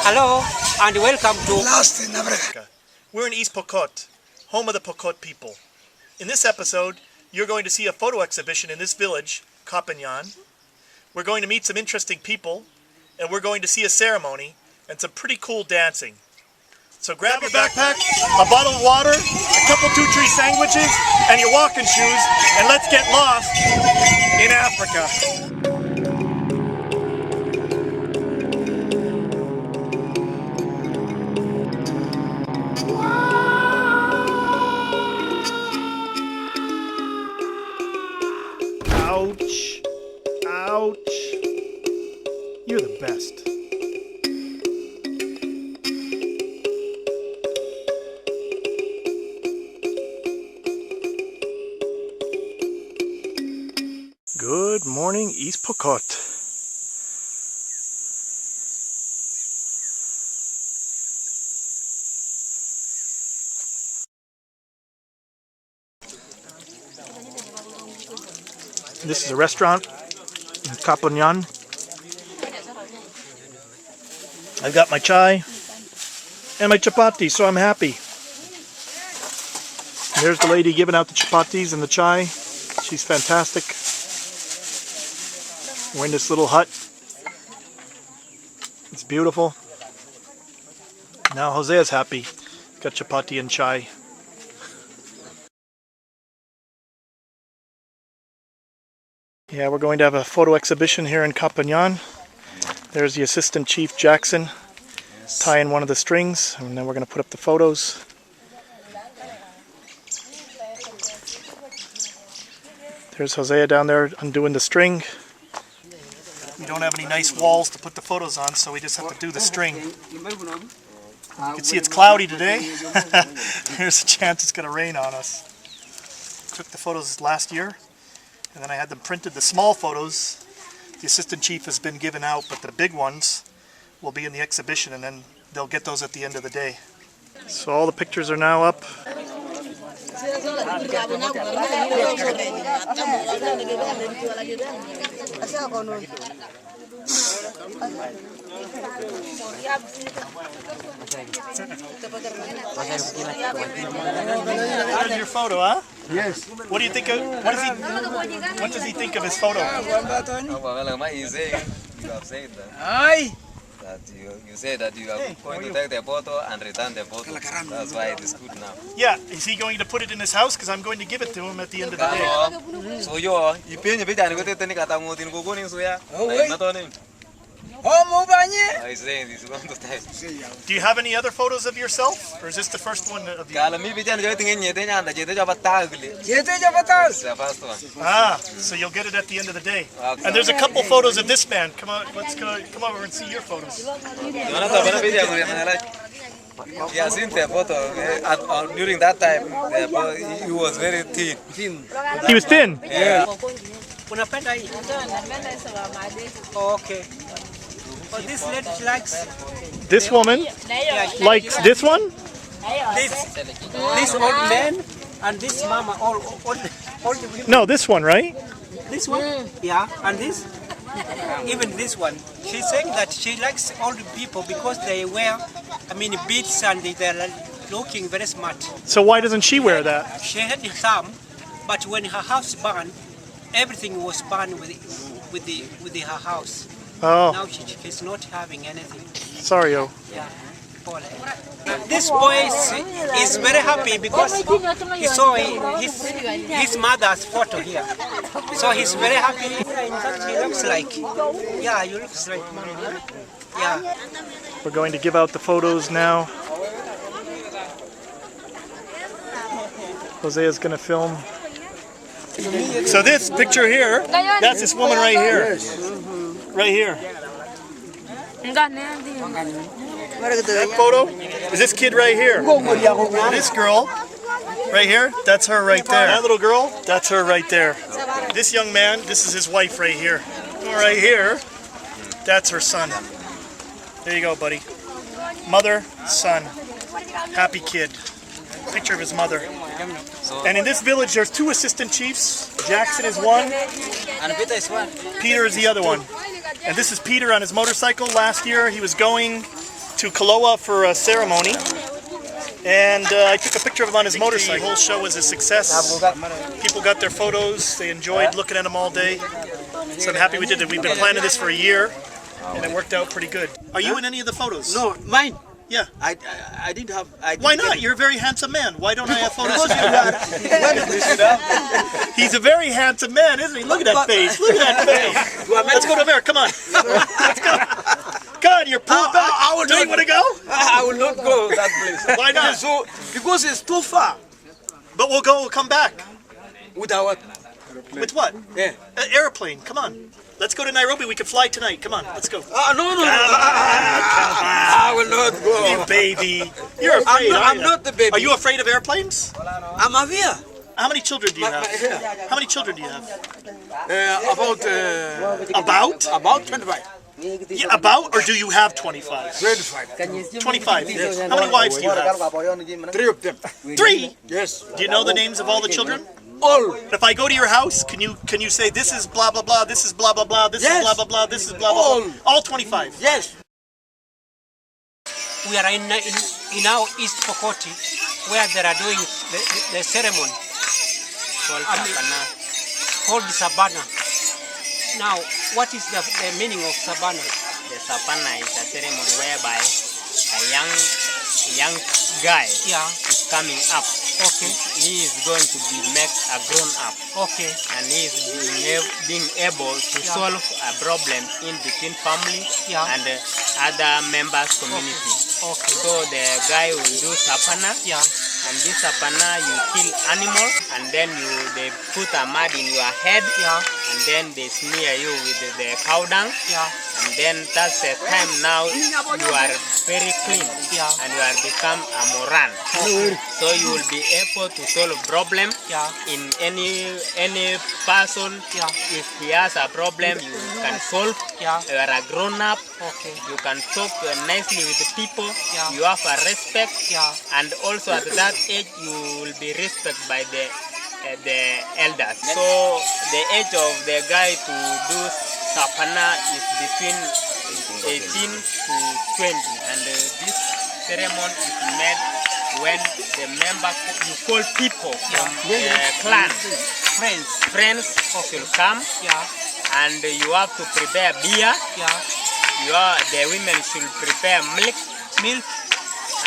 Hello and welcome to We're in East Pokot, home of the Pokot people. In this episode, you're going to see a photo exhibition in this village, Kapanyan. We're going to meet some interesting people, and we're going to see a ceremony and some pretty cool dancing. So grab your backpack, a bottle of water, a couple 2-tree sandwiches, and your walking shoes, and let's get lost in Africa. Ouch. Ouch. You're the best. Good morning, East Pokot. This is a restaurant in Kapanyan. I've got my chai and my chapati, so I'm happy. There's the lady giving out the chapatis and the chai. She's fantastic. We're in this little hut. It's beautiful. Now Hosea's happy. Got chapati and chai. Yeah, we're going to have a photo exhibition here in Kapanyan. There's the assistant chief Jackson tying one of the strings, and then we're going to put up the photos. There's Hosea down there undoing the string. We don't have any nice walls to put the photos on, so we just have to do the string. You can see it's cloudy today. There's a chance it's going to rain on us. Took the photos last year, and then I had them printed. The small photos, the assistant chief has been given out, but the big ones will be in the exhibition, and then they'll get those at the end of the day. So all the pictures are now up. There's your photo, huh? Yes. What do you think of, what does he think of his photo? That you say that you are going to take the photo and return the photo. That's why it is good now. Yeah, is he going to put it in his house? Because I'm going to give it to him at the end of the day. So you pay your picture and go to the Nikatangutin Kukunin Suya. Not on him. I say this is going to take. Do you have any other photos of yourself? Or is this the first one of you? Ah, so you'll get it at the end of the day. And there's a couple photos of this man. Come on, let's go, come over and see your photos. Yeah, seen the photo. During that time, he was very thin. He was thin? Yeah. Okay. Oh, this lady likes This woman likes this one? this old man and this mama all No, this one, right? this one, yeah, and this, even this one. She's saying that she likes old people because they wear, beads and they're looking very smart. So why doesn't she wear that? She had some, but when her house burned, everything was burned with her house. Oh, Now she's not having anything. sorry, oh. Yeah. This boy is very happy because he saw his mother's photo here. So he's very happy. In fact, he looks like, yeah, you looks like mama. Yeah. We're going to give out the photos now. Hosea's going to film. So this picture here, that's this woman right here. Right here. That photo is this kid right here. This girl right here, that's her right there. That little girl, that's her right there. This young man, this is his wife right here. Right here, that's her son. There you go, buddy. Mother, son. Happy kid. Picture of his mother. And in this village, there's 2 assistant chiefs. Jackson is one. And Peter is one. Peter is the other one. And this is Peter on his motorcycle. Last year, he was going to Kaloa for a ceremony, and I took a picture of him on his motorcycle. The whole show was a success. People got their photos. They enjoyed looking at him all day. So I'm happy we did it. We've been planning this for a year, and it worked out pretty good. Are you in any of the photos? No, mine. Yeah. I didn't have. Why not? You're a very handsome man. Why don't I have photos of you? He's a very handsome man, isn't he? Look at that face. Look at that face. Let's go to America. Come on. Let's go. God, you're pulled back. Do you want to go? I will not go to that place. Why not? So, because it's too far. But we'll go. We'll come back. With our. With what? Yeah. An airplane. Come on. Let's go to Nairobi. We can fly tonight. Come on. Let's go. No. I will not go. You baby. You're afraid. I'm not the baby. Are you afraid of airplanes? I'm a fear. How many children do you have? How many children do you have? About 25. Yeah, about, or do you have 25? 25. 25. Yes. How many wives do you have? 3 of them. 3? Yes. Do you know the names of all the children? All. If I go to your house, can you say this is blah blah blah, this is blah blah blah, this is blah blah blah, this is blah blah blah? All 25. Yes. We are in our East Pokot, where they are doing the ceremony called Sabana. Now, what is the meaning of Sabana? The Sapana is a ceremony whereby a young guy is coming up. Okay. He is going to be made a grown up. Okay. And he is being able to solve a problem in between family and other members community. Okay. So the guy will do Sapana. Yeah. And this Sapana, you kill animal, and then they put a mud in your head, and then they smear you with the cow dung, and then that's the time now you are very clean, and you are become a moran. So you will be able to solve problem in any person. If he has a problem, you can solve. You are a grown up. Okay. You can talk nicely with the people. You have a respect, and also at that age you will be respected by the elders. So the age of the guy to do Sapana is between 18 to 20, and this ceremony is made when the member, you call people from the clan, friends will come, and you have to prepare beer. The women should prepare milk,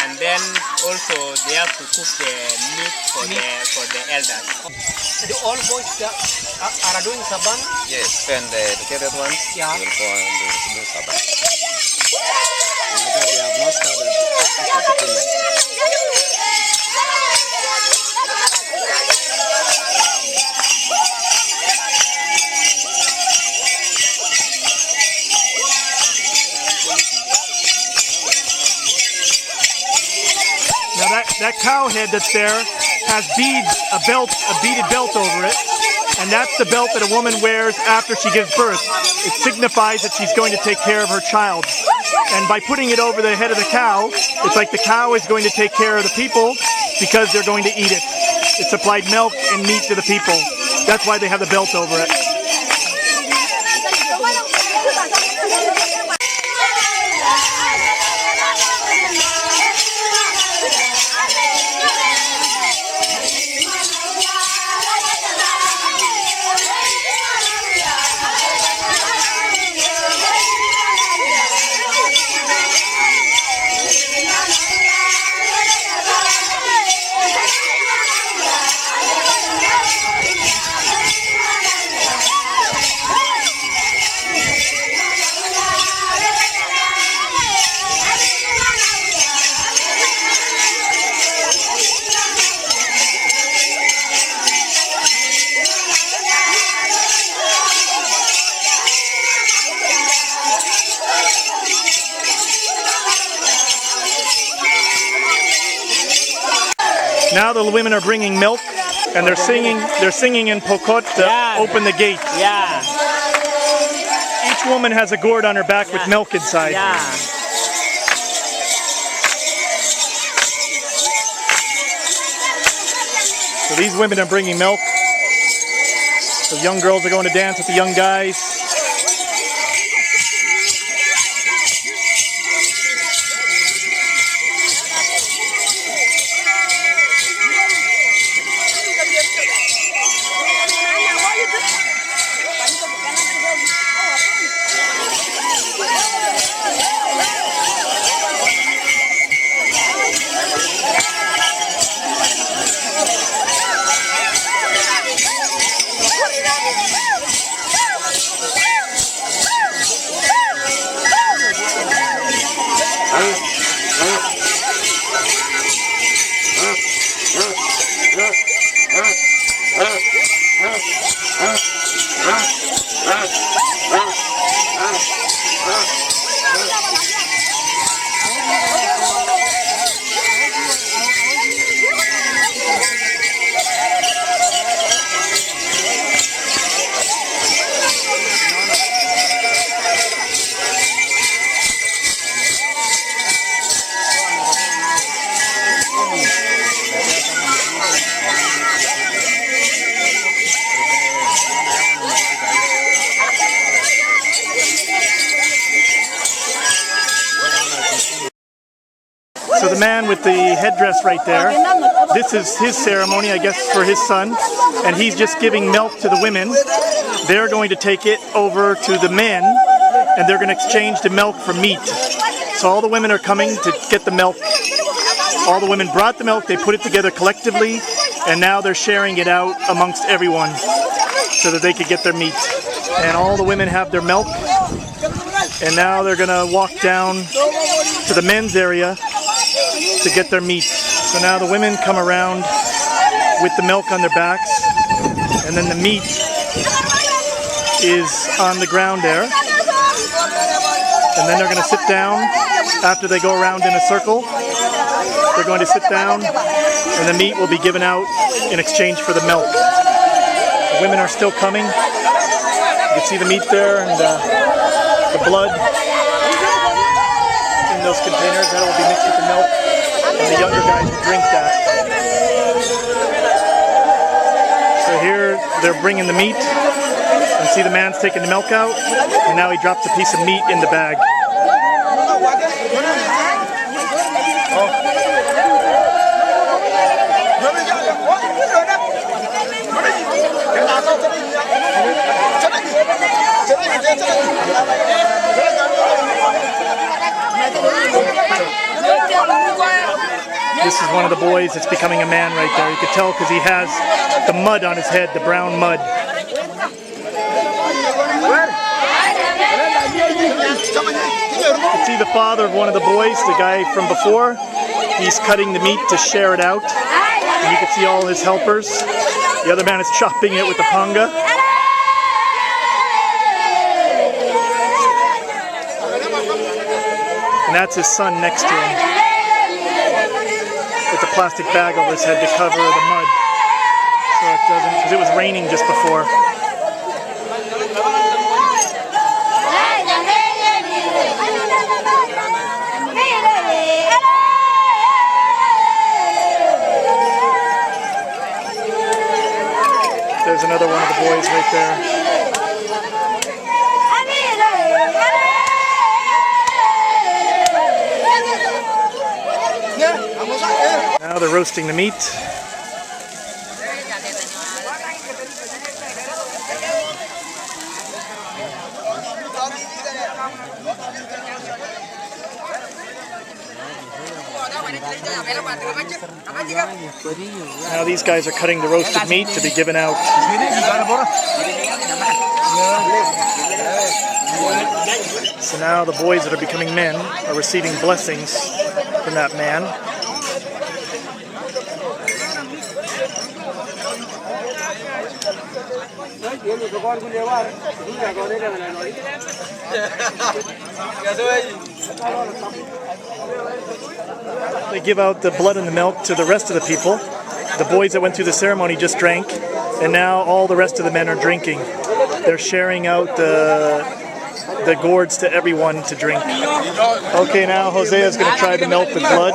and then also they have to cook the meat for the elders. The old boys are doing Sabana? Yes, and the educated ones will go and do Sabbath. Now that cow head that's there has beads, a beaded belt over it, and that's the belt that a woman wears after she gives birth. It signifies that she's going to take care of her child. And by putting it over the head of the cow, it's like the cow is going to take care of the people because they're going to eat it. It supplied milk and meat to the people. That's why they have the belt over it. Now the women are bringing milk, and they're singing in Pokot to open the gate. Yeah. Each woman has a gourd on her back with milk inside. Yeah. So these women are bringing milk. The young girls are going to dance with the young guys. the man with the headdress right there, this is his ceremony, I guess, for his son, and he's just giving milk to the women. They're going to take it over to the men, and they're going to exchange the milk for meat. So all the women are coming to get the milk. All the women brought the milk, they put it together collectively, and now they're sharing it out amongst everyone so that they could get their meat. And all the women have their milk, and now they're going to walk down to the men's area to get their meat. So now the women come around with the milk on their backs, and then the meat is on the ground there. And then they're going to sit down after they go around in a circle. They're going to sit down, and the meat will be given out in exchange for the milk. The women are still coming. You can see the meat there and the blood in those containers. That will be mixed with the milk, and the younger guys will drink that. So here they're bringing the meat. You see the man's taking the milk out, and now he drops a piece of meat in the bag. This is one of the boys that's becoming a man right there. You can tell because he has the mud on his head, the brown mud. You see the father of one of the boys, the guy from before. He's cutting the meat to share it out. And you can see all his helpers. The other man is chopping it with the panga. And that's his son next to him, with the plastic bag over his head to cover the mud, so it doesn't, because it was raining just before. There's another one of the boys right there. Now they're roasting the meat. Now these guys are cutting the roasted meat to be given out. So now the boys that are becoming men are receiving blessings from that man. They give out the blood and the milk to the rest of the people. The boys that went through the ceremony just drank, and now all the rest of the men are drinking. They're sharing out the gourds to everyone to drink. Okay, now Hosea is going to try the milk with blood.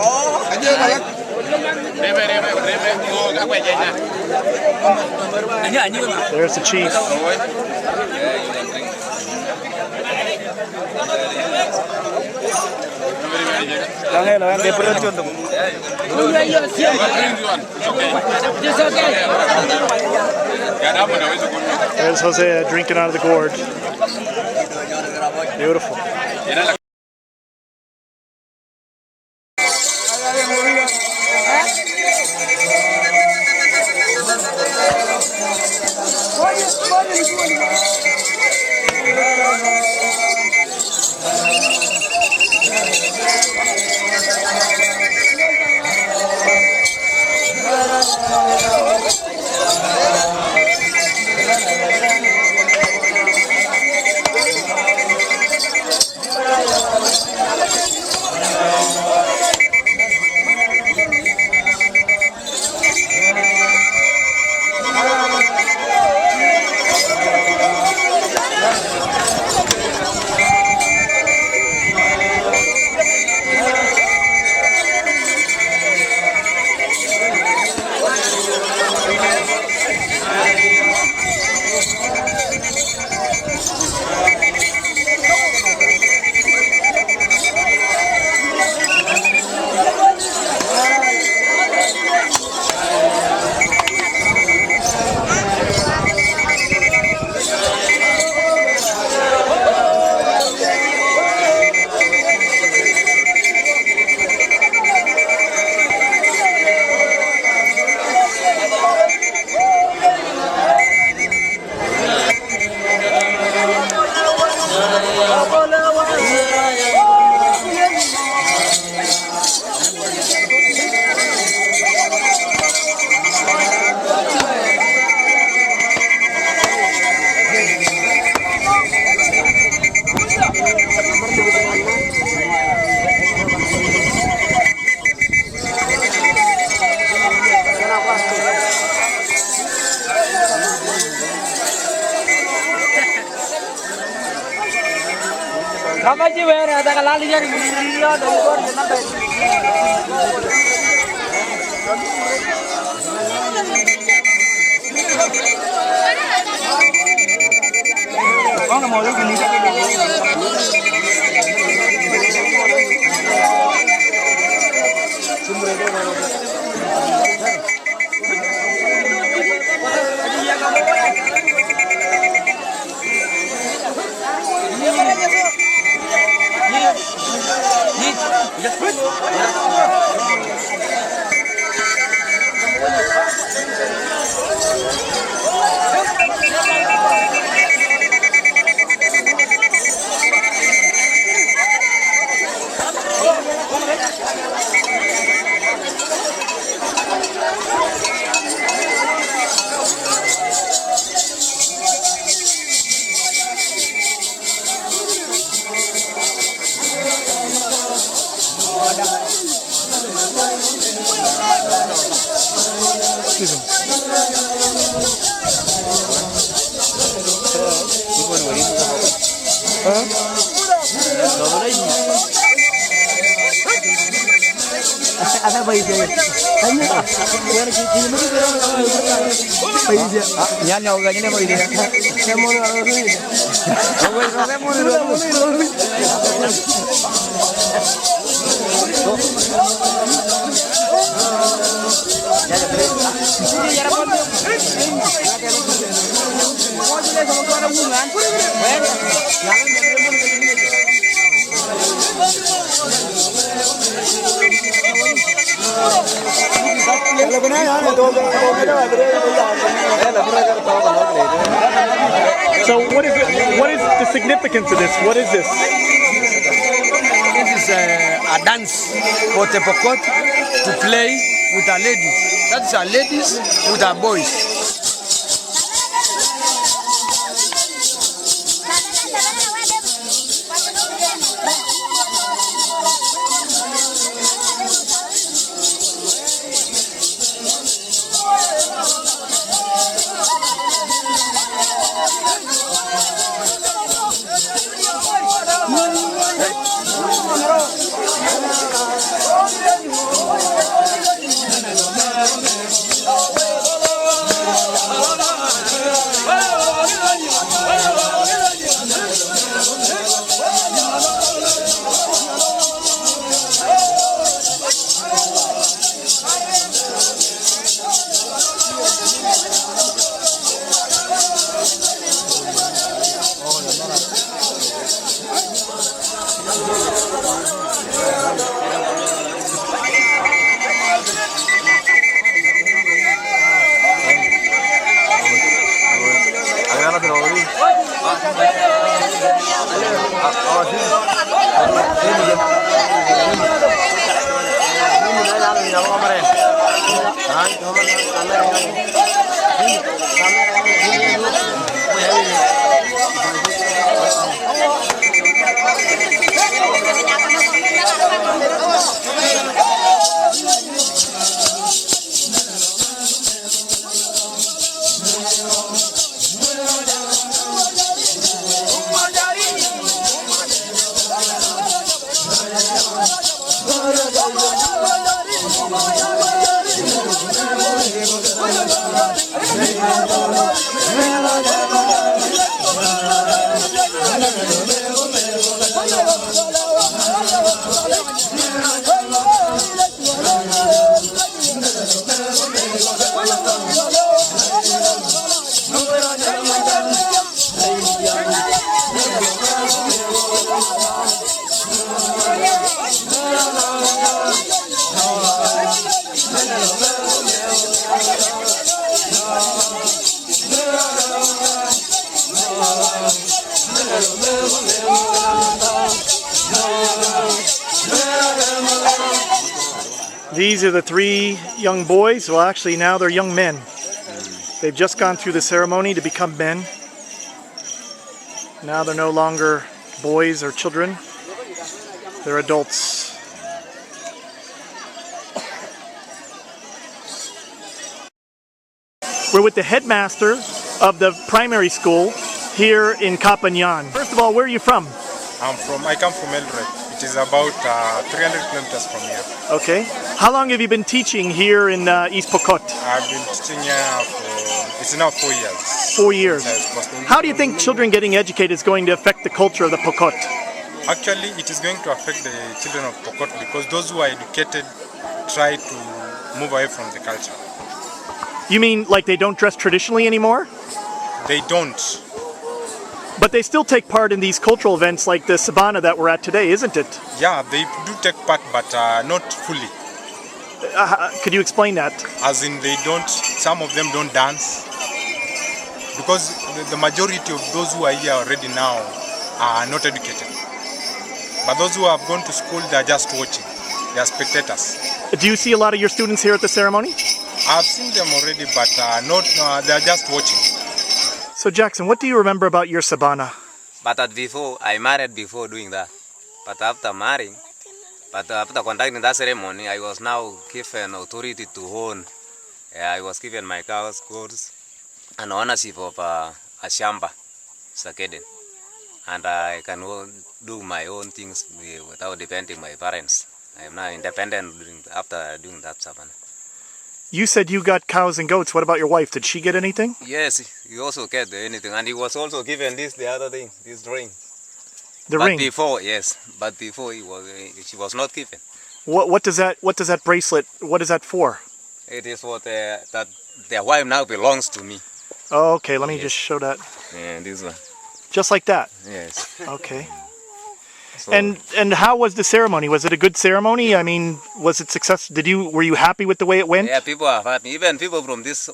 There's the chief. There's Hosea drinking out of the gourd. Beautiful. So what is it? What is the significance of this? What is this? This is a dance for the Pokot to play with our ladies. That's our ladies with our boys. These are the three young boys. Well, actually now they're young men. They've just gone through the ceremony to become men. Now they're no longer boys or children. They're adults. We're with the headmaster of the primary school here in Kapanyan. First of all, where are you from? I come from Eldoret. It is about 300 kilometers from here. Okay. How long have you been teaching here in East Pokot? I've been teaching here for, it's now 4 years. 4 years. How do you think children getting educated is going to affect the culture of the Pokot? Actually, it is going to affect the children of Pokot because those who are educated try to move away from the culture. You mean like they don't dress traditionally anymore? They don't. But they still take part in these cultural events like the Sabana that we're at today, isn't it? Yeah, they do take part, but not fully. Could you explain that? As in they don't, some of them don't dance. Because the majority of those who are here already now are not educated. But those who have gone to school, they are just watching. They are spectators. Do you see a lot of your students here at the ceremony? I've seen them already, but they are just watching. So Jackson, what do you remember about your Sabana? But before, I married before doing that. But after marrying, after conducting that ceremony, I was now given authority to own. I was given my cows, goats, and ownership of a shamba, Sakeden. And I can do my own things without depending on my parents. I am now independent after doing that Sabana. You said you got cows and goats. What about your wife? Did she get anything? Yes, he also get anything, and he was also given the other thing, this ring. The ring. Before, yes, but before she was not given. What does that bracelet? What is that for? It is what that their wife now belongs to me. Oh, okay. Let me just show that. And this one. Just like that. Yes. Okay. So, And how was the ceremony? Was it a good ceremony? I mean, was it successful? Were you happy with the way it went? yeah, people are happy. Even people from this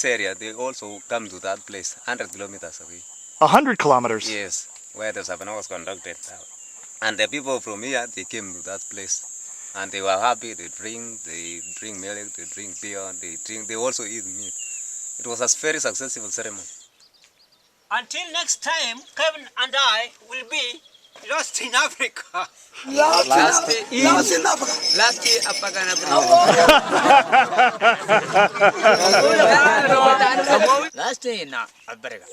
area, they also come to that place, 100 kilometers away. 100 kilometers. Yes, where the Sabana was conducted. And the people from here, they came to that place, and they were happy. They drink milk, they drink beer, they also eat meat. It was a very successful ceremony. Until next time, Kevin and I will be lost in Africa. Last in Africa. Last in Africa.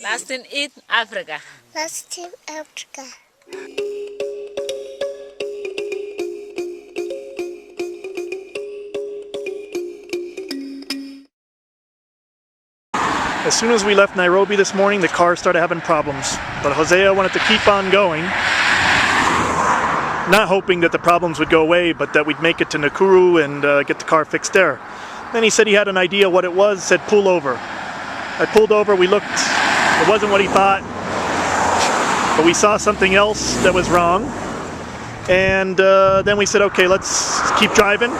Last in East Africa. Last in Africa. As soon as we left Nairobi this morning, the car started having problems. But Hosea wanted to keep on going, not hoping that the problems would go away, but that we'd make it to Nakuru and get the car fixed there. Then he said he had an idea what it was, said pull over. I pulled over, we looked, it wasn't what he thought, but we saw something else that was wrong. And then we said, okay, let's keep driving.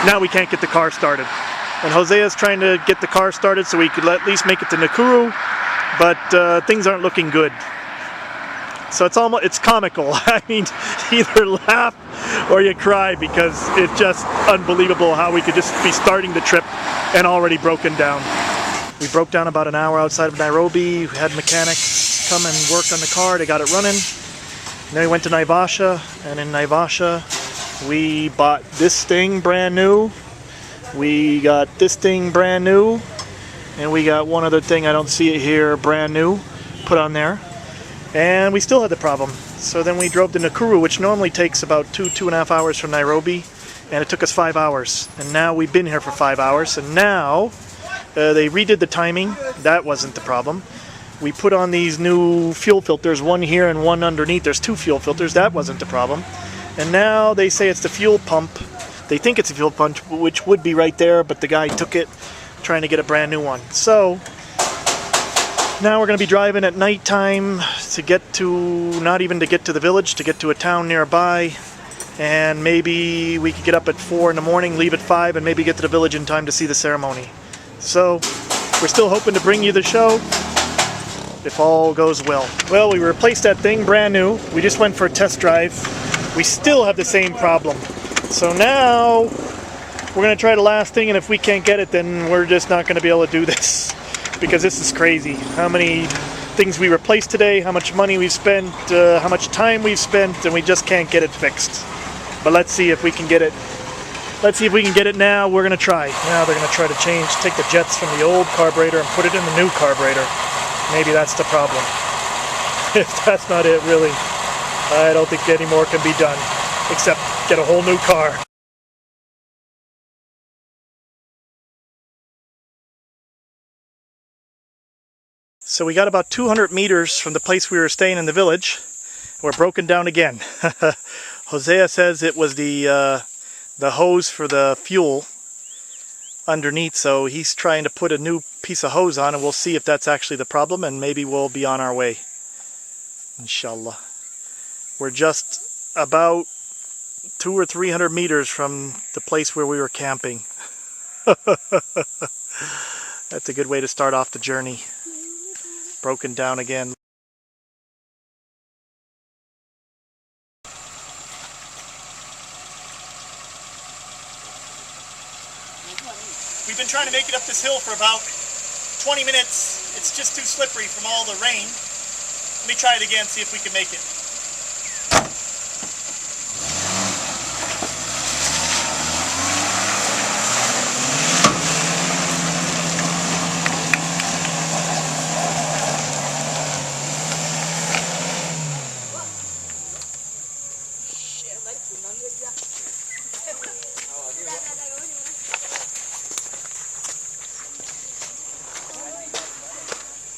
Now we can't get the car started. And Hosea's trying to get the car started so we could at least make it to Nakuru, but things aren't looking good. So it's comical. I mean, either laugh or you cry because it's just unbelievable how we could just be starting the trip and already broken down. We broke down about an hour outside of Nairobi. We had mechanics come and work on the car. They got it running. And then we went to Naivasha, and in Naivasha we bought this thing brand new. We got this thing brand new, and we got one other thing, I don't see it here, brand new, put on there. And we still had the problem. So then we drove to Nakuru, which normally takes about 2.5 hours from Nairobi, and it took us 5 hours. And now we've been here for 5 hours, and now they redid the timing. That wasn't the problem. We put on these new fuel filters, one here and one underneath. There's 2 fuel filters. That wasn't the problem. And now they say it's the fuel pump. They think it's a fuel pump, which would be right there, but the guy took it, trying to get a brand new one. So now we're going to be driving at nighttime to get to, not even to get to the village, to get to a town nearby. And maybe we could get up at 4 in the morning, leave at 5, and maybe get to the village in time to see the ceremony. So we're still hoping to bring you the show if all goes well. Well, we replaced that thing brand new. We just went for a test drive. We still have the same problem. So now we're going to try the last thing, and if we can't get it, then we're just not going to be able to do this because this is crazy. How many things we replaced today, how much money we've spent, how much time we've spent, and we just can't get it fixed. But let's see if we can get it. Let's see if we can get it now. We're going to try. Now they're going to try to take the jets from the old carburetor and put it in the new carburetor. Maybe that's the problem. if that's not it, really, I don't think any more can be done, except get a whole new car. So we got about 200 meters from the place we were staying in the village. We're broken down again. Hosea says it was the hose for the fuel underneath, so he's trying to put a new piece of hose on, and we'll see if that's actually the problem, and maybe we'll be on our way. Inshallah. We're just about 200 or 300 meters from the place where we were camping. That's a good way to start off the journey. Broken down again. We've been trying to make it up this hill for about 20 minutes. It's just too slippery from all the rain. Let me try it again, see if we can make it.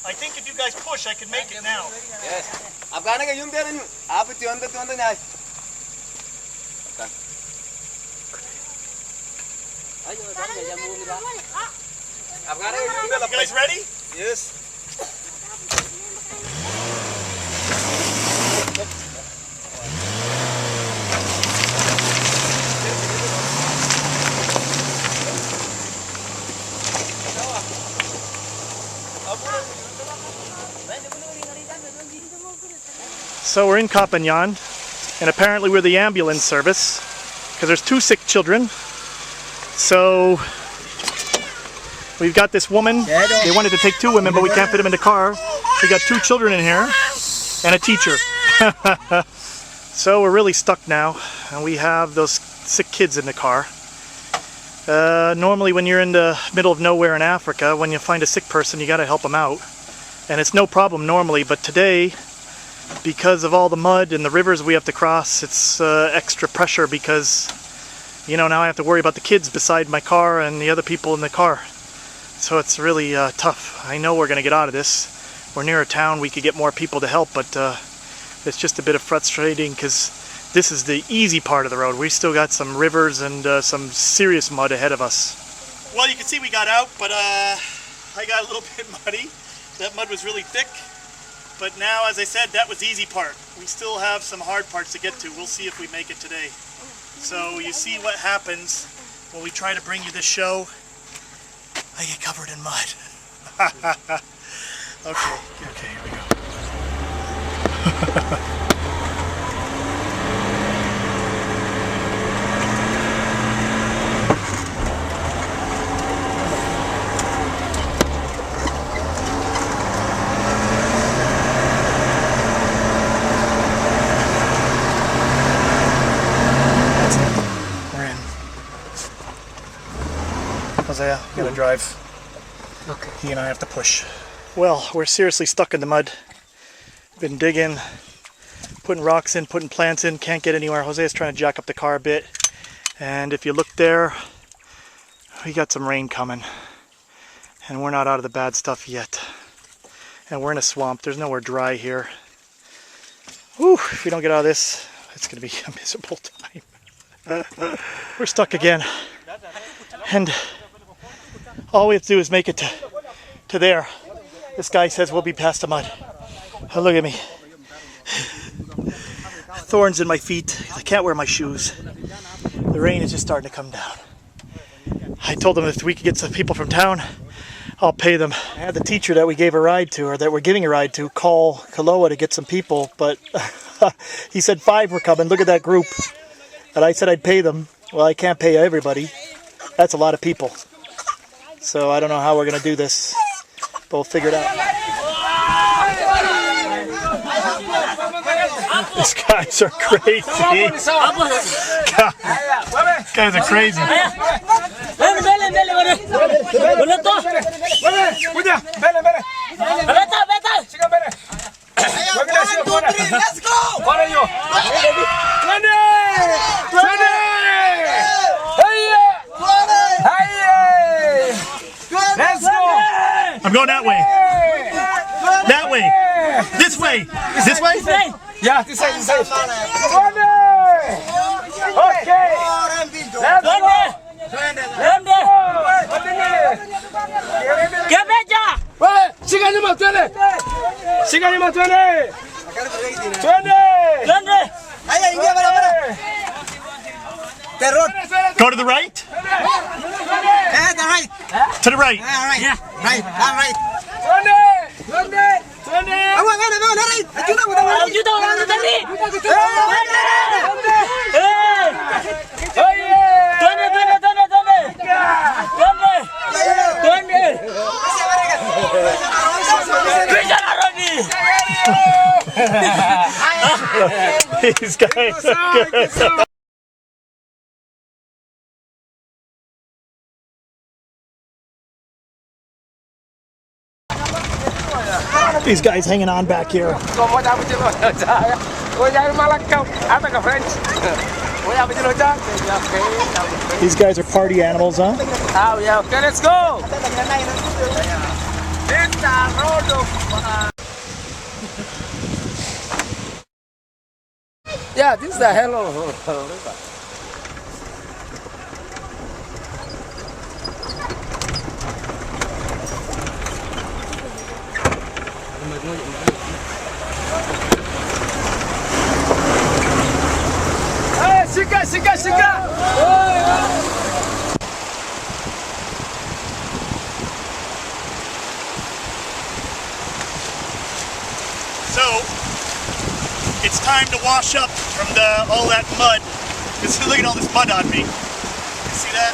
I think if you guys push, I can make it now. Yes. Afghana ka yung dera nyo. Abot yung anda niya. You guys ready? Yes. So we're in Kapanyan, and apparently we're the ambulance service, because there's 2 sick children. So we've got this woman. They wanted to take 2 women, but we can't fit them in the car. We got 2 children in here and a teacher. So we're really stuck now, and we have those sick kids in the car. Normally when you're in the middle of nowhere in Africa, when you find a sick person, you got to help them out. And it's no problem normally, but today, because of all the mud and the rivers we have to cross, it's extra pressure because, you know, now I have to worry about the kids beside my car and the other people in the car. So it's really tough. I know we're going to get out of this. We're near a town, we could get more people to help, but it's just a bit of frustrating because this is the easy part of the road. We still got some rivers and some serious mud ahead of us. Well, you can see we got out, but I got a little bit muddy. That mud was really thick. But now, as I said, that was the easy part. We still have some hard parts to get to. We'll see if we make it today. So you see what happens when we try to bring you this show. I get covered in mud. Okay, here we go. Hosea, you gotta drive. Okay. He and I have to push. Well, we're seriously stuck in the mud. Been digging, putting rocks in, putting plants in, can't get anywhere. Hosea's trying to jack up the car a bit. And if you look there, we got some rain coming. And we're not out of the bad stuff yet. And we're in a swamp. There's nowhere dry here. Whew, if we don't get out of this, it's gonna be a miserable time. We're stuck again. And all we have to do is make it to there. This guy says we'll be past the mud. Oh, look at me. Thorns in my feet. I can't wear my shoes. The rain is just starting to come down. I told them if we could get some people from town, I'll pay them. I had the teacher that we gave a ride to, or that we're giving a ride to, call Kaloa to get some people, but he said 5 were coming. Look at that group. And I said I'd pay them. Well, I can't pay everybody. That's a lot of people. So I don't know how we're going to do this. But we'll figure it out. These guys are crazy. Guys are crazy. going that way. That way. This way. This way? Yeah, this side, this side. Okay. Shika nyuma twende. Shika nyuma twende. Twende. Haya ingia barabara. The road. Go to the right? The right. To the right. Right. Yeah. Right. Right. Twende. These guys are good. These guys hanging on back here. These guys are party animals, huh? Oh, yeah. Okay, let's go. Yeah, this is the hello river. Hey, shika. So, it's time to wash up from all that mud. Look at all this mud on me. You see that?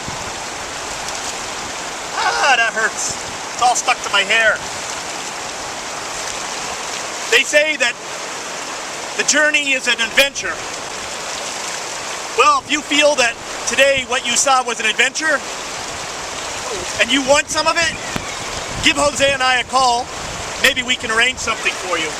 Ah, that hurts. It's all stuck to my hair. They say that the journey is an adventure. Well, if you feel that today what you saw was an adventure, and you want some of it, give Jose and I a call. Maybe we can arrange something for you.